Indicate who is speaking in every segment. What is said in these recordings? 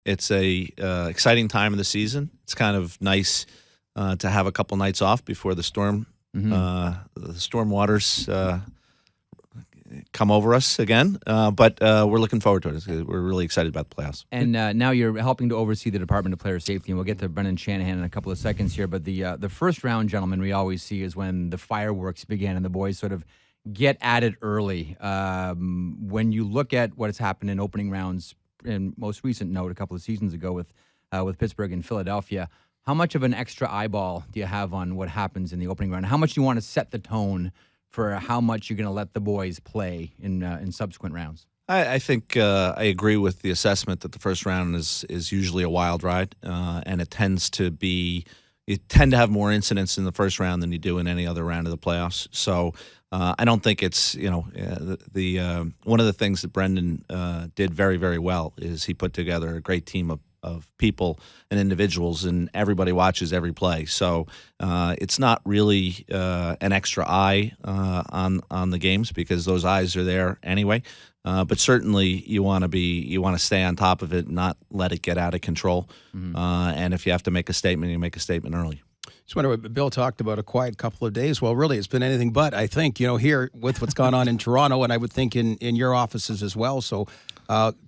Speaker 1: It's a exciting time of the season. It's kind of nice to have a couple nights off before the storm waters come over us again. But we're looking forward to it. We're really excited about the playoffs.
Speaker 2: And now you're helping to oversee the Department of Player Safety, and we'll get to Brendan Shanahan in a couple of seconds here. But the first round, gentlemen, we always see is when the fireworks begin and the boys sort of get at it early. When you look at what has happened in opening rounds, in most recent note, a couple of seasons ago with Pittsburgh and Philadelphia, how much of an extra eyeball do you have on what happens in the opening round? How much do you want to set the tone for how much you're going to let the boys play in subsequent rounds?
Speaker 1: I think I agree with the assessment that the first round is usually a wild ride, and it tends to be. You tend to have more incidents in the first round than you do in any other round of the playoffs. So I don't think it's the one of the things that Brendan did very, very well is he put together a great team of people and individuals, and everybody watches every play. So it's not really an extra eye on the games because those eyes are there anyway. But certainly you want to stay on top of it and not let it get out of control. Mm-hmm. And if you have to make a statement, you make a statement early.
Speaker 3: Just wonder what Bill talked about a quiet couple of days. Well, really, it's been anything but. I think, here with what's gone on in Toronto, and I would think in your offices as well. So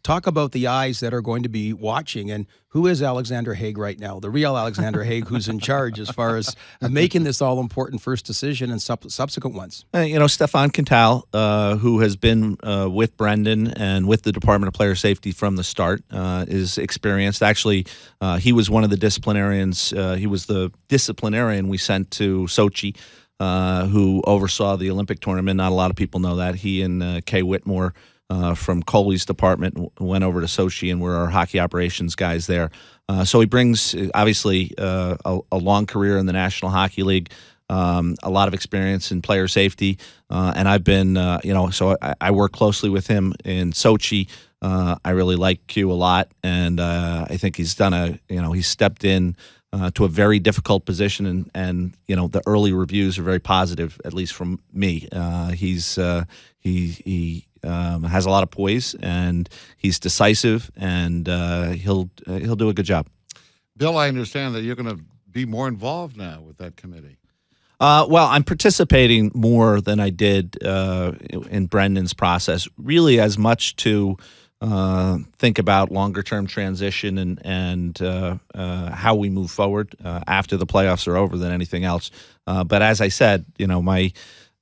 Speaker 3: talk about the eyes that are going to be watching, and who is Alexander Haig right now? The real Alexander Haig, who's in charge as far as making this all-important first decision and subsequent ones.
Speaker 1: Stefan Quintal, who has been with Brendan and with the Department of Player Safety from the start, is experienced. Actually, he was one of the disciplinarians. He was the disciplinarian we sent to Sochi, who oversaw the Olympic tournament. Not a lot of people know that. He and Kay Whitmore from Coley's department went over to Sochi and were our hockey operations guys there. So he brings, obviously, a long career in the National Hockey League, a lot of experience in player safety. And I've been, so I work closely with him in Sochi. I really like Q a lot. And I think he's done he's stepped in to a very difficult position. And the early reviews are very positive, at least from me. He has a lot of poise, and he's decisive, and he'll do a good job.
Speaker 4: Bill, I understand that you're going to be more involved now with that committee.
Speaker 1: Well, I'm participating more than I did in Brendan's process, really as much to think about longer-term transition and how we move forward after the playoffs are over than anything else. But as I said,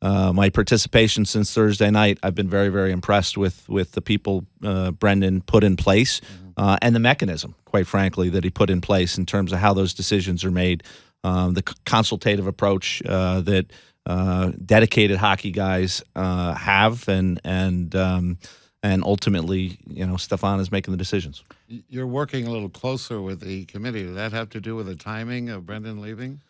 Speaker 1: my participation since Thursday night, I've been very, very impressed with the people Brendan put in place and the mechanism, quite frankly, that he put in place in terms of how those decisions are made, the consultative approach that dedicated hockey guys have, and ultimately, Stefan is making the decisions.
Speaker 4: You're working a little closer with the committee. Does that have to do with the timing of Brendan leaving?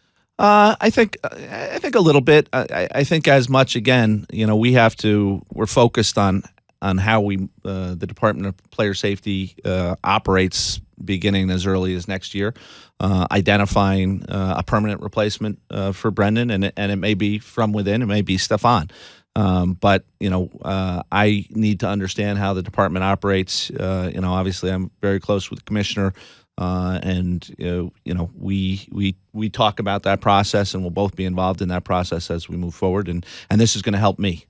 Speaker 1: I think a little bit. I think as much, again, we're focused on how the Department of Player Safety operates beginning as early as next year, identifying a permanent replacement for Brendan, and it may be from within, it may be Stefan. But I need to understand how the department operates. Obviously, I'm very close with the commissioner. And we talk about that process, and we'll both be involved in that process as we move forward. And this is going to help me.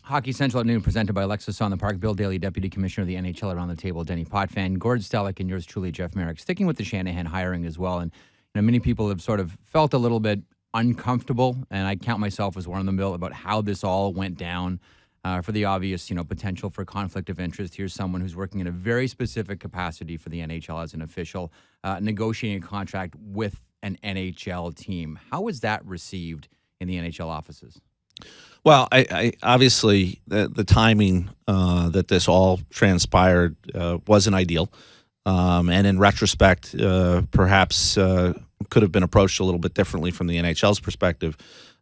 Speaker 2: Hockey Central at noon, presented by Lexus on the Park. Bill Daly, Deputy Commissioner of the NHL, around the table. Denny Potvin, Gord Stellick, and yours truly, Jeff Merrick. Sticking with the Shanahan hiring as well. And many people have sort of felt a little bit uncomfortable, and I count myself as one of them, Bill, about how this all went down. For the obvious, potential for conflict of interest. Here's someone who's working in a very specific capacity for the NHL as an official, negotiating a contract with an NHL team. How was that received in the NHL offices?
Speaker 1: Well, I obviously the timing that this all transpired wasn't ideal, and in retrospect, perhaps could have been approached a little bit differently from the NHL's perspective.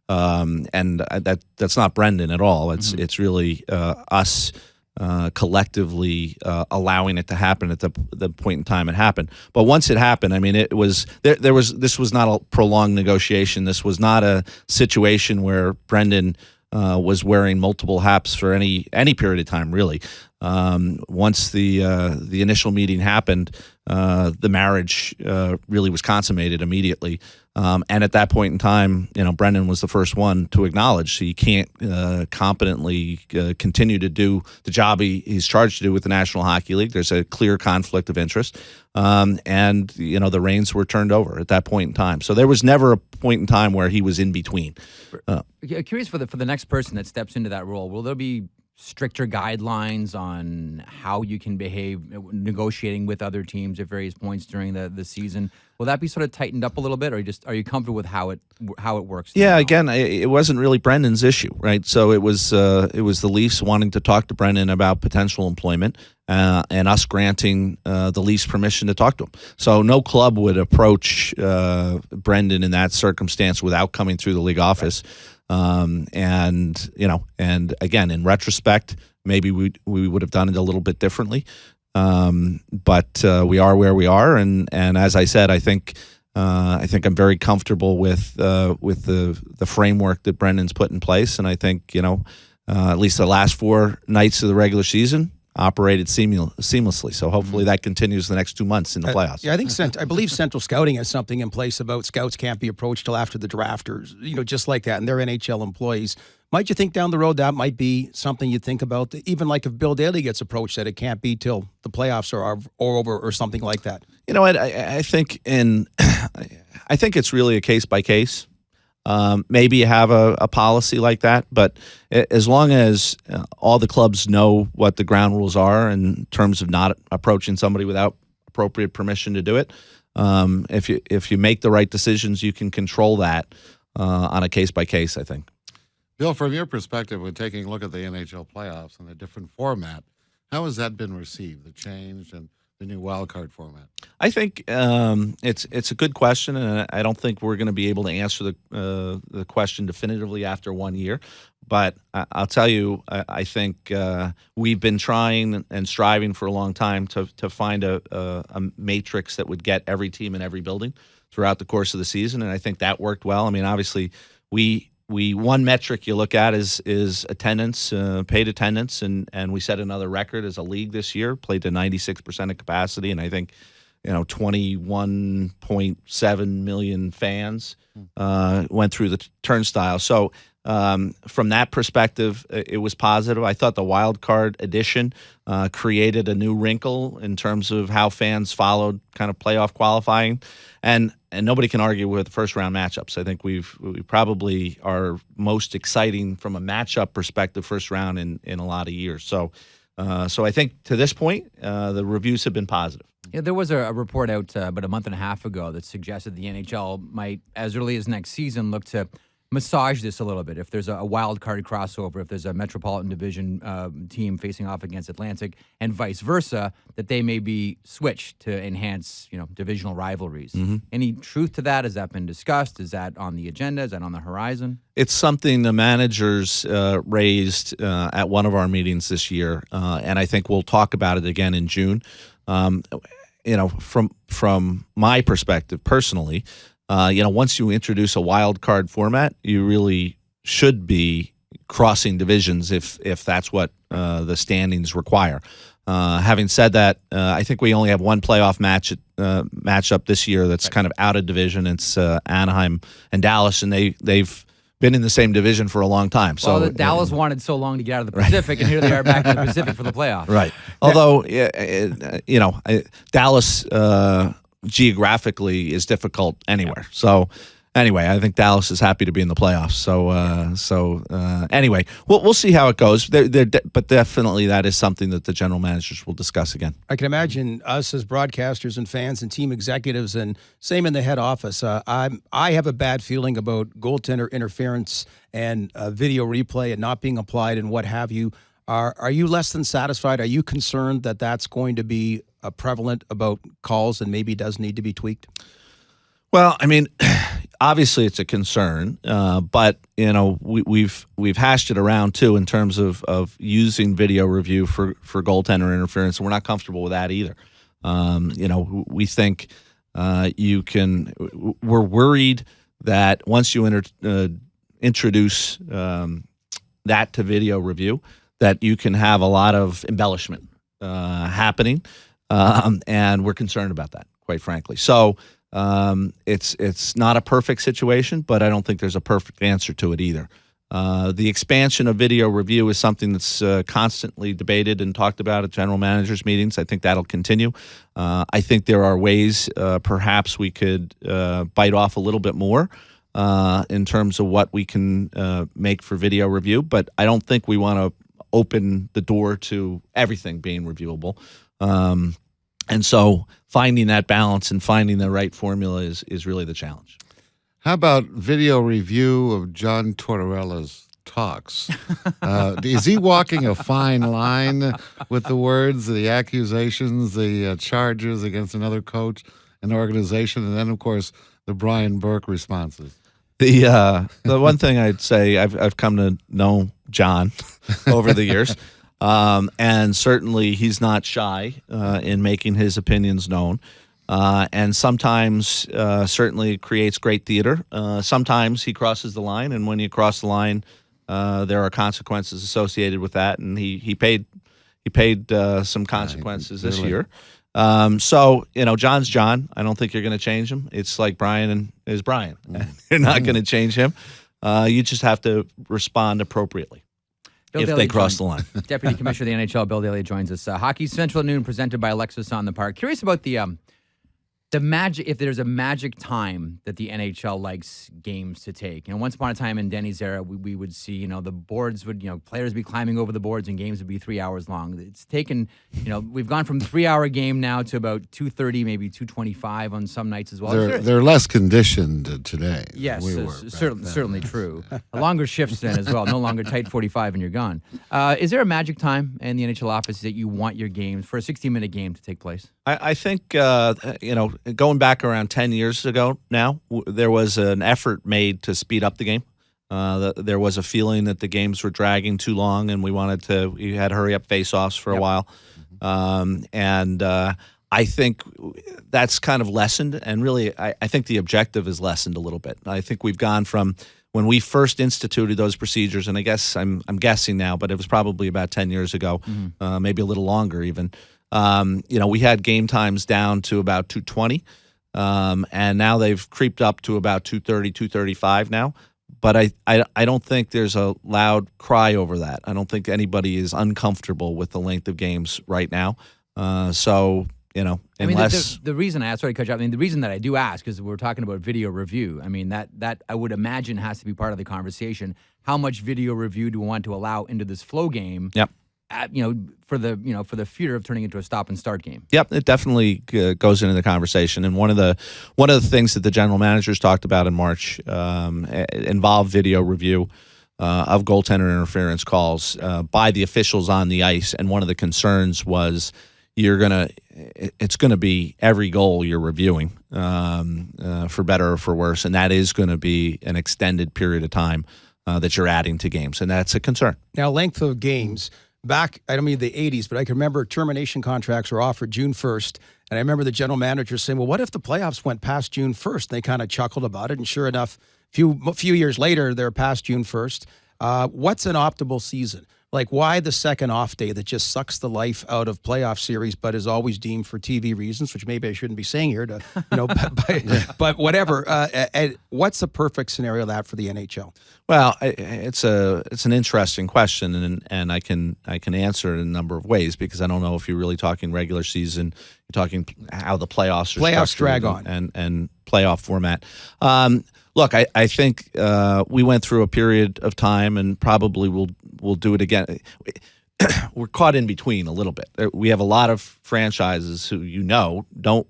Speaker 1: And that's not Brendan at all. It's really us collectively allowing it to happen at the point in time it happened. But once it happened, it was this was not a prolonged negotiation. This was not a situation where Brendan was wearing multiple hats for any period of time, really. Once the initial meeting happened, the marriage really was consummated immediately. And at that point in time, Brendan was the first one to acknowledge he can't competently continue to do the job he's charged to do with the National Hockey League. There's a clear conflict of interest. And the reins were turned over at that point in time. So there was never a point in time where he was in between.
Speaker 2: Curious for the next person that steps into that role, will there be stricter guidelines on how you can behave negotiating with other teams at various points during the season? Will that be sort of tightened up a little bit, or are you comfortable with how it works?
Speaker 1: Yeah,
Speaker 2: now?
Speaker 1: again, it wasn't really Brendan's issue, right? So it was the Leafs wanting to talk to Brendan about potential employment, and us granting the Leafs permission to talk to him. So no club would approach Brendan in that circumstance without coming through the league office. And again, in retrospect, maybe we would have done it a little bit differently. But we are where we are, and as I said, I think I'm very comfortable with the framework that Brendan's put in place, and I think at least the last 4 nights of the regular season operated seamlessly. So hopefully that continues the next 2 months in the playoffs.
Speaker 3: Yeah, I believe Central Scouting has something in place about scouts can't be approached till after the draft, or just like that, and they're NHL employees. Might you think down the road that might be something you think about, even like if Bill Daly gets approached, that it can't be till the playoffs are over or something like that?
Speaker 1: You know what? I think I think it's really a case by case. Maybe you have a policy like that, but as long as all the clubs know what the ground rules are in terms of not approaching somebody without appropriate permission to do it, if you make the right decisions, you can control that on a case by case, I think.
Speaker 4: Bill, from your perspective, when taking a look at the NHL playoffs and the different format, how has that been received, the change and the new wild card format?
Speaker 1: I think it's a good question, and I don't think we're going to be able to answer the question definitively after 1 year. But I'll tell you, I think we've been trying and striving for a long time to find a matrix that would get every team in every building throughout the course of the season, and I think that worked well. I mean, obviously, one metric you look at is attendance, paid attendance, and we set another record as a league this year, played to 96% of capacity, and I think 21.7 million fans went through the turnstile. So from that perspective, it was positive. I thought the wild card edition created a new wrinkle in terms of how fans followed kind of playoff qualifying, and nobody can argue with first round matchups. I think we probably are most exciting from a matchup perspective first round in a lot of years. So I think to this point, the reviews have been positive.
Speaker 2: Yeah, there was a report out about a month and a half ago that suggested the NHL might, as early as next season, look to massage this a little bit. If there's a wild card crossover, if there's a Metropolitan Division team facing off against Atlantic and vice versa, that they may be switched to enhance, divisional rivalries. Mm-hmm. Any truth to that? Has that been discussed? Is that on the agenda? Is that on the horizon? It's
Speaker 1: something the managers raised at one of our meetings this year, and I think we'll talk about it again in June. From my perspective personally, once you introduce a wild card format, you really should be crossing divisions if that's what the standings require. Having said that, I think we only have one playoff matchup this year that's kind of out of division. It's Anaheim and Dallas, and they've been in the same division for a long time. So
Speaker 2: Dallas wanted so long to get out of the Pacific, and here they are back in the Pacific for the playoffs.
Speaker 1: Right. Although, Dallas geographically is difficult anywhere. Yeah. So anyway, I think Dallas is happy to be in the playoffs. So anyway, we'll see how it goes. But definitely that is something that the general managers will discuss again.
Speaker 3: I can imagine us as broadcasters and fans and team executives, and same in the head office. I have a bad feeling about goaltender interference and video replay and not being applied and what have you. Are you less than satisfied? Are you concerned that that's going to be prevalent about calls and maybe does need to be tweaked?
Speaker 1: Well, I mean, obviously it's a concern, but we've hashed it around too in terms of using video review for goaltender interference, and we're not comfortable with that either. We think we're worried that once you introduce that to video review, that you can have a lot of embellishment happening, and we're concerned about that, quite frankly. So it's not a perfect situation, but I don't think there's a perfect answer to it either. The expansion of video review is something that's constantly debated and talked about at general managers meetings. I think that'll continue. I think there are ways perhaps we could bite off a little bit more in terms of what we can make for video review, but I don't think we want to open the door to everything being reviewable. And so finding that balance and finding the right formula is really the challenge.
Speaker 4: How about video review of John Tortorella's talks? Is he walking a fine line with the words, the accusations, the charges against another coach, an organization, and then, of course, the Brian Burke responses?
Speaker 1: The one thing I'd say, I've come to know John over the years, and certainly he's not shy in making his opinions known. And sometimes certainly creates great theater. Sometimes he crosses the line, and when you cross the line, there are consequences associated with that. And he paid some consequences this year. So John's John. I don't think you're going to change him. It's like Brian is Brian. You're not going to change him. You just have to respond appropriately.
Speaker 2: Bill
Speaker 1: if
Speaker 2: Daly
Speaker 1: they cross the line.
Speaker 2: Deputy Commissioner of the NHL, Bill Daly, joins us. Hockey Central at noon, presented by Lexus on the Park. Curious about the magic, if there's a magic time that the NHL likes games to take. Once upon a time in Denny's era, we would see, the boards would, players be climbing over the boards and games would be 3 hours long. It's taken, we've gone from 3-hour game now to about 2:30, maybe 2:25 on some nights as well.
Speaker 4: They're less conditioned today.
Speaker 2: Yes,
Speaker 4: than we were
Speaker 2: certainly true. A longer shifts then as well. No longer tight 45 and you're gone. Is there a magic time in the NHL office that you want your games for a 60-minute game to take place?
Speaker 1: I think, going back around 10 years ago now, there was an effort made to speed up the game. There was a feeling that the games were dragging too long, and we had hurry-up face-offs for a while. I think that's kind of lessened, and really I think the objective is lessened a little bit. I think we've gone from when we first instituted those procedures, and I guess I'm guessing now, but it was probably about 10 years ago, maybe a little longer even. We had game times down to about 2:20, and now they've creeped up to about 2:30, 2:35 now. But I don't think there's a loud cry over that. I don't think anybody is uncomfortable with the length of games right now. Unless
Speaker 2: the reason I asked, sorry to cut you off. The reason that I do ask is we're talking about video review. That I would imagine has to be part of the conversation. How much video review do we want to allow into this flow game?
Speaker 1: Yep.
Speaker 2: For the fear of turning into a stop and start game.
Speaker 1: Yep, it definitely goes into the conversation. And one of the things that the general managers talked about in March involved video review of goaltender interference calls by the officials on the ice. And one of the concerns was it's gonna be every goal you're reviewing for better or for worse, and that is going to be an extended period of time that you're adding to games, and that's a concern.
Speaker 3: Now, length of games. Back, I don't mean the 80s, but I can remember termination contracts were offered June 1st. And I remember the general manager saying, well, what if the playoffs went past June 1st? And they kind of chuckled about it. And sure enough, a few years later, they're past June 1st. What's an optimal season? Like, why the second off day that just sucks the life out of playoff series, but is always deemed for TV reasons, which maybe I shouldn't be saying here, but whatever. What's a perfect scenario of that for the NHL?
Speaker 1: Well, it's an interesting question, and I can answer it in a number of ways, because I don't know if you're really talking regular season, you're talking how the playoffs are structured
Speaker 3: drag on
Speaker 1: and playoff format. Look, I think we went through a period of time, and probably we'll do it again. We're caught in between a little bit. We have a lot of franchises who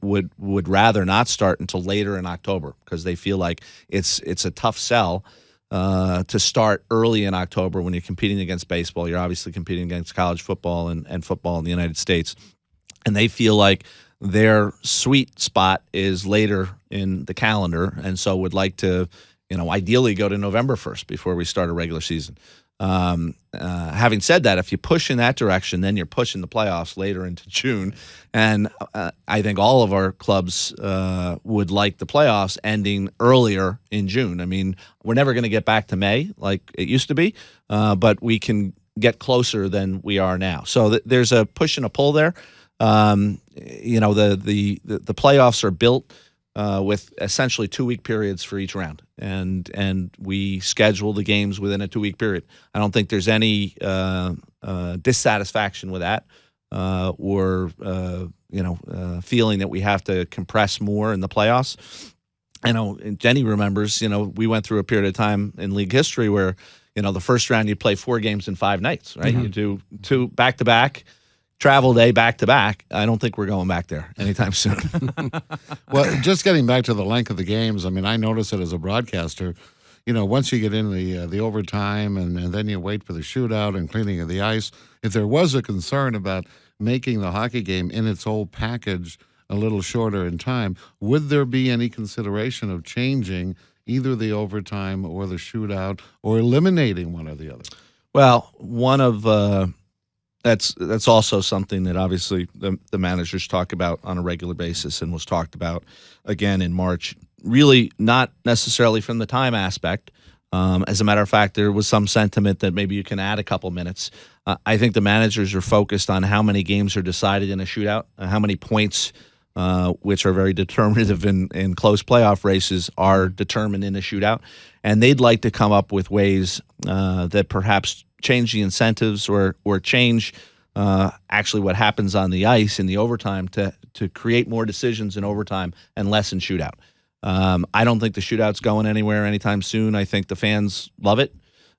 Speaker 1: would rather not start until later in October, because they feel like it's a tough sell to start early in October when you're competing against baseball. You're obviously competing against college football and football in the United States, and they feel like their sweet spot is later in the calendar, and so would like to, ideally go to November 1st before we start a regular season. Having said that, if you push in that direction, then you're pushing the playoffs later into June. And I think all of our clubs would like the playoffs ending earlier in June. I mean, we're never going to get back to May like it used to be, but we can get closer than we are now. So there's a push and a pull there. You know, the playoffs are built with essentially 2-week periods for each round, and we schedule the games within a 2-week period. I don't think there's any dissatisfaction with that, or feeling that we have to compress more in the playoffs. I know Jenny remembers, we went through a period of time in league history where, the first round you play 4 games in 5 nights, right?
Speaker 3: Mm-hmm.
Speaker 1: You do 2 back-to-back, travel day back-to-back. I don't think we're going back there anytime soon.
Speaker 4: Well, just getting back to the length of the games, I mean, I notice it as a broadcaster. Once you get in the overtime and then you wait for the shootout and cleaning of the ice, if there was a concern about making the hockey game in its whole package a little shorter in time, would there be any consideration of changing either the overtime or the shootout or eliminating one or the other?
Speaker 1: Well, one of that's also something that obviously the managers talk about on a regular basis and was talked about again in March. Really not necessarily from the time aspect. As a matter of fact, there was some sentiment that maybe you can add a couple minutes. I think the managers are focused on how many games are decided in a shootout, how many points, which are very determinative in close playoff races, are determined in a shootout. And they'd like to come up with ways that perhaps change the incentives or change actually what happens on the ice in the overtime to create more decisions in overtime and less in shootout. I don't think the shootout's going anywhere anytime soon. I think the fans love it.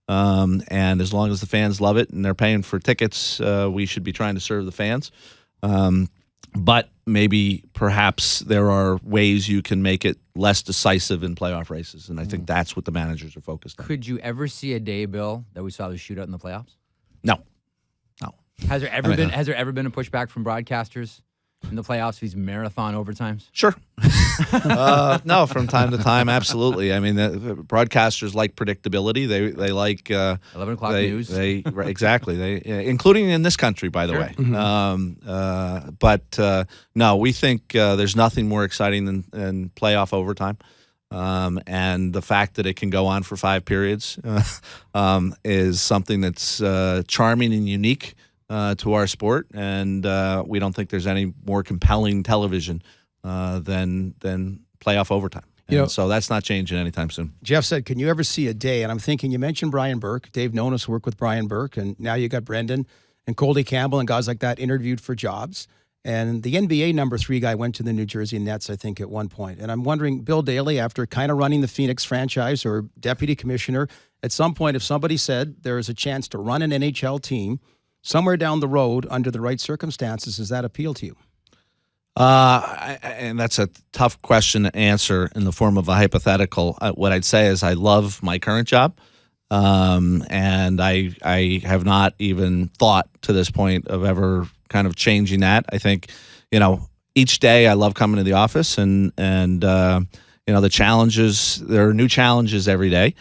Speaker 1: And as long as the fans love it and they're paying for tickets, we should be trying to serve the fans. But maybe perhaps there are ways you can make it less decisive in playoff races. And I think that's what the managers are focused on.
Speaker 2: Could you ever see a day, Bill, that we saw the shootout in the playoffs?
Speaker 1: No.
Speaker 2: Has there ever been a pushback from broadcasters in the playoffs, these marathon overtimes?
Speaker 1: Sure. No, from time to time, absolutely. I mean, the broadcasters like predictability. They like
Speaker 2: 11 o'clock news.
Speaker 1: Exactly. They including in this country, by the way.
Speaker 3: Mm-hmm.
Speaker 1: But no, we think there's nothing more exciting than playoff overtime. And the fact that it can go on for 5 periods is something that's charming and unique to our sport, and we don't think there's any more compelling television than playoff overtime. So that's not changing anytime soon.
Speaker 3: Jeff said, can you ever see a day? And I'm thinking, you mentioned Brian Burke. Dave Nonis worked with Brian Burke, and now you got Brendan and Coldy Campbell and guys like that interviewed for jobs. And the NBA number 3 guy went to the New Jersey Nets, I think, at one point. And I'm wondering, Bill Daly, after kind of running the Phoenix franchise or deputy commissioner, at some point, if somebody said there is a chance to run an NHL team somewhere down the road under the right circumstances, does that appeal to you?
Speaker 1: And that's a tough question to answer in the form of a hypothetical. What I'd say is I love my current job, and I have not even thought to this point of ever kind of changing that. I think, each day I love coming to the office, and the challenges, there are new challenges every day.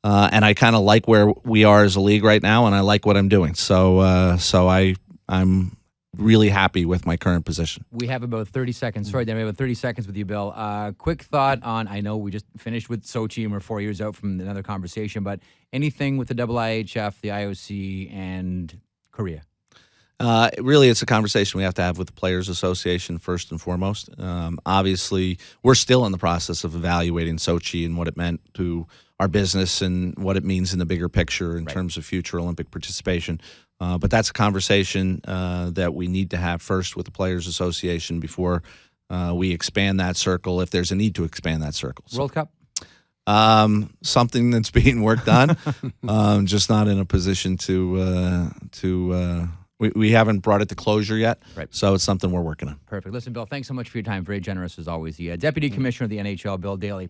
Speaker 1: And I kind of like where we are as a league right now, and I like what I'm doing. So I'm really happy with my current position.
Speaker 2: We have about 30 seconds. Sorry, Dan, we have about 30 seconds with you, Bill. Quick thought on, I know we just finished with Sochi and we're 4 years out from another conversation, but anything with the IIHF, the IOC, and Korea?
Speaker 1: Really, it's a conversation we have to have with the Players Association first and foremost. Obviously, we're still in the process of evaluating Sochi and what it meant to our business and what it means in the bigger picture in terms of future Olympic participation. But that's a conversation that we need to have first with the Players Association before we expand that circle, if there's a need to expand that circle. So,
Speaker 2: World Cup?
Speaker 1: Something that's being worked on, just not in a position to we haven't brought it to closure yet, so it's something we're working on.
Speaker 2: Perfect. Listen, Bill, thanks so much for your time. Very generous as always. The Deputy Commissioner of the NHL, Bill Daly.